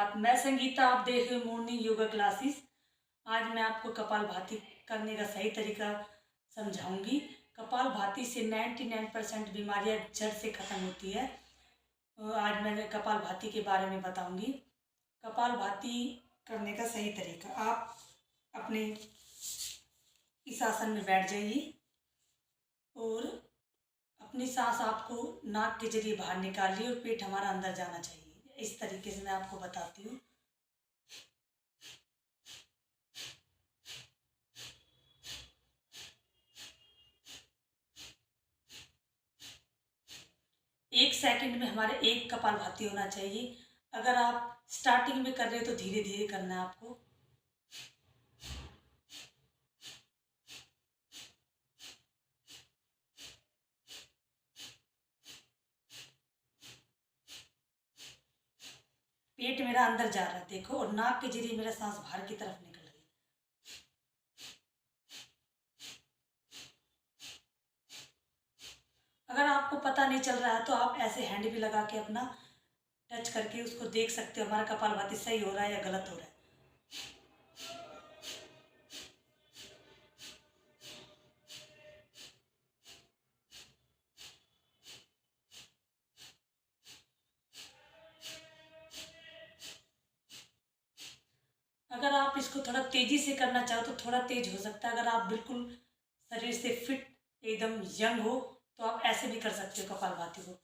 सुप्रभात। मैं संगीता, आप देख रहे हो मॉर्निंग योगा क्लासेस। आज मैं आपको कपालभाति करने का सही तरीका समझाऊंगी। कपालभाति से 99% बीमारियां जड़ से खत्म होती है। आज मैं कपालभाति के बारे में बताऊंगी। कपालभाति करने का सही तरीका, आप अपने इस आसन में बैठ जाइए और अपनी सांस आपको नाक के जरिए बाहर निकालिए और पेट हमारा अंदर जाना चाहिए। इस तरीके से मैं आपको बताती हूँ। एक सेकंड में हमारे एक कपालभाति होना चाहिए। अगर आप स्टार्टिंग में कर रहे हो तो धीरे धीरे करना है आपको। पेट मेरा अंदर जा रहा है, देखो, और नाक के जरिए मेरा सांस बाहर की तरफ निकल रही है। अगर आपको पता नहीं चल रहा है तो आप ऐसे हैंड भी लगा के अपना टच करके उसको देख सकते हो, हमारा कपालभाति सही हो रहा है या गलत हो रहा है। अगर आप इसको थोड़ा तेजी से करना चाहो तो थोड़ा तेज हो सकता है। अगर आप बिल्कुल शरीर से फिट एकदम यंग हो तो आप ऐसे भी कर सकते हो कपालभाति को।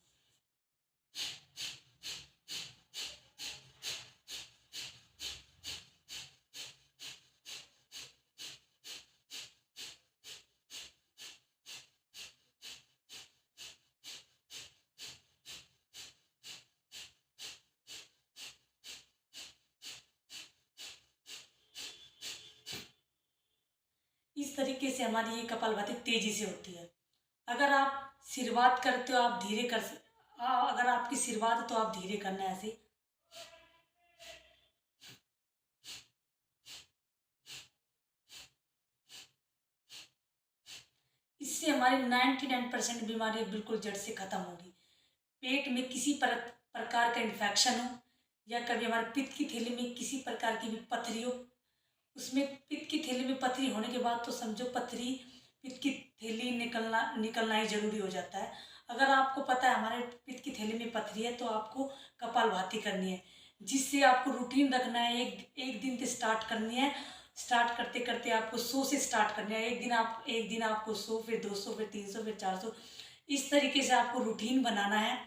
इस तरीके से हमारी ये कपालभाति तेजी से होती है। अगर आप शुरुआत करते हो आप धीरे अगर आपकी शुरुआत है तो आप धीरे करना है ऐसे। इससे हमारी 99% बीमारी बिल्कुल जड़ से खत्म होगी। पेट में किसी प्रकार का इन्फेक्शन हो या कभी हमारे पित्त की थैली में किसी प्रकार की भी पथरी हो, उसमें पित्त की थैली में पथरी होने के बाद तो समझो पथरी पित्त की थैली निकलना ही जरूरी हो जाता है। अगर आपको पता है हमारे पित्त की थैली में पथरी है तो आपको कपालभाति करनी है, जिससे आपको रूटीन रखना है। एक दिन से स्टार्ट करनी है। स्टार्ट करते करते आपको 100 से स्टार्ट करना है। एक दिन आपको 100, फिर 200, फिर 300, फिर 400। इस तरीके से आपको रूटीन बनाना है।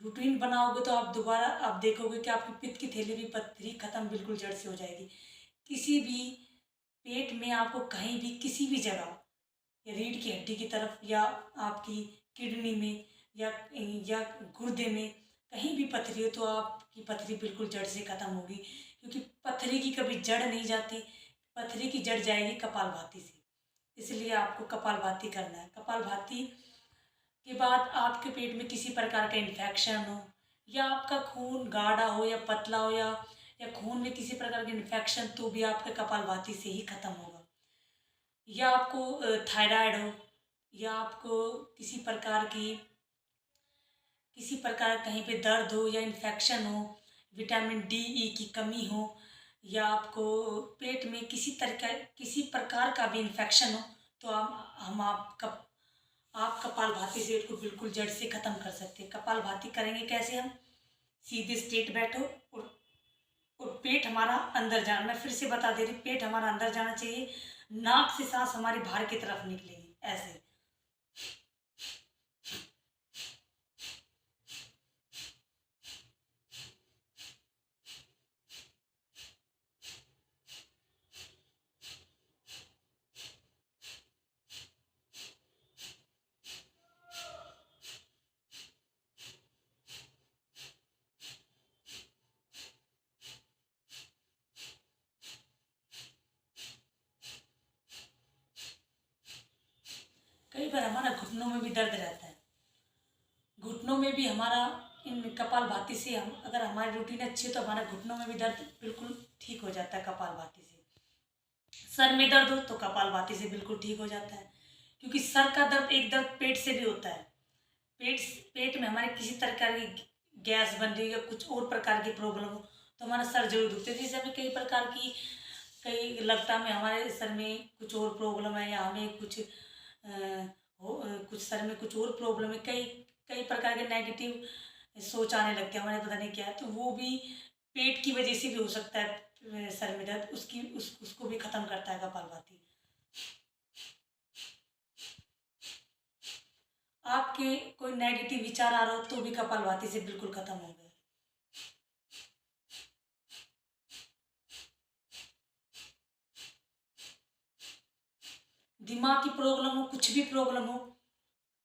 रूटीन बनाओगे तो आप दोबारा आप देखोगे कि आपकी पित्त की थैली भी पथरी खत्म बिल्कुल जड़ से हो जाएगी। किसी भी पेट में आपको कहीं भी किसी भी जगह या रीढ़ की हड्डी की तरफ या आपकी किडनी में या गुर्दे में कहीं भी पथरी हो तो आपकी पथरी बिल्कुल जड़ से खत्म होगी, क्योंकि पथरी की कभी जड़ नहीं जाती। पथरी की जड़ जाएगी कपालभाति से। इसलिए आपको कपालभाति करना है। कपालभाति के बाद आपके पेट में किसी प्रकार का इन्फेक्शन हो या आपका खून गाढ़ा हो या पतला हो या खून में किसी प्रकार का इन्फेक्शन, तो भी आपके कपालभाति से ही खत्म होगा। या आपको थायराइड हो या आपको किसी प्रकार कहीं पे दर्द हो या इन्फेक्शन हो, विटामिन डी ई की कमी हो, या आपको पेट में किसी प्रकार का भी इन्फेक्शन हो, तो हम आप कपालभाति से इसको बिल्कुल जड़ से खत्म कर सकते हैं। कपालभाति करेंगे कैसे? हम सीधे स्ट्रेट बैठो और पेट हमारा अंदर जाना, मैं फिर से बता दे रही, पेट हमारा अंदर जाना चाहिए। नाक से सांस हमारी बाहर की तरफ निकलेगी ऐसे। कई बार हमारा घुटनों में भी दर्द रहता है। घुटनों में भी हमारा इन कपालभाति से हम अगर हमारी रूटीन अच्छी है तो हमारे घुटनों में भी दर्द बिल्कुल ठीक हो जाता है कपालभाति से। सर में दर्द हो तो कपालभाति से बिल्कुल ठीक हो जाता है, क्योंकि सर का दर्द एक दर्द पेट से भी होता है। पेट पेट में हमारे किसी प्रकार की गैस बन रही है या कुछ और प्रकार की प्रॉब्लम हो तो हमारा सर जरूर दुखता है। जैसे हमें कई प्रकार की कई लगता है हमें हमारे सर में कुछ और प्रॉब्लम है, या हमें कुछ कुछ सर में कुछ और प्रॉब्लम है, कई कई प्रकार के नेगेटिव सोच आने लगते हैं हमारे, पता नहीं क्या है। तो वो भी पेट की वजह से भी हो सकता है। सर में दर्द उसको भी खत्म करता है कपालभाति। आपके कोई नेगेटिव विचार आ रहा हो तो भी कपालभाति से बिल्कुल खत्म हो गए। दिमाग की प्रॉब्लम हो, कुछ भी प्रॉब्लम हो,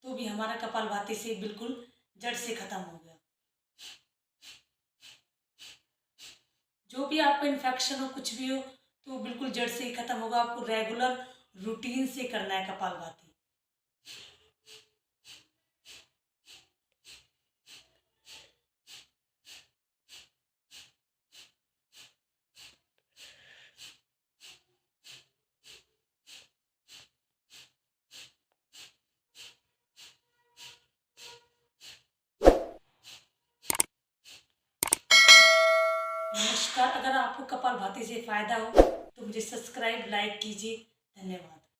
तो भी हमारा कपालभाति से बिल्कुल जड़ से खत्म हो गया। जो भी आपको इन्फेक्शन हो, कुछ भी हो, तो बिल्कुल जड़ से ही खत्म होगा। आपको रेगुलर रूटीन से करना है कपालभाति। नमस्कार, अगर आपको कपालभाति से फायदा हो तो मुझे सब्सक्राइब लाइक कीजिए। धन्यवाद।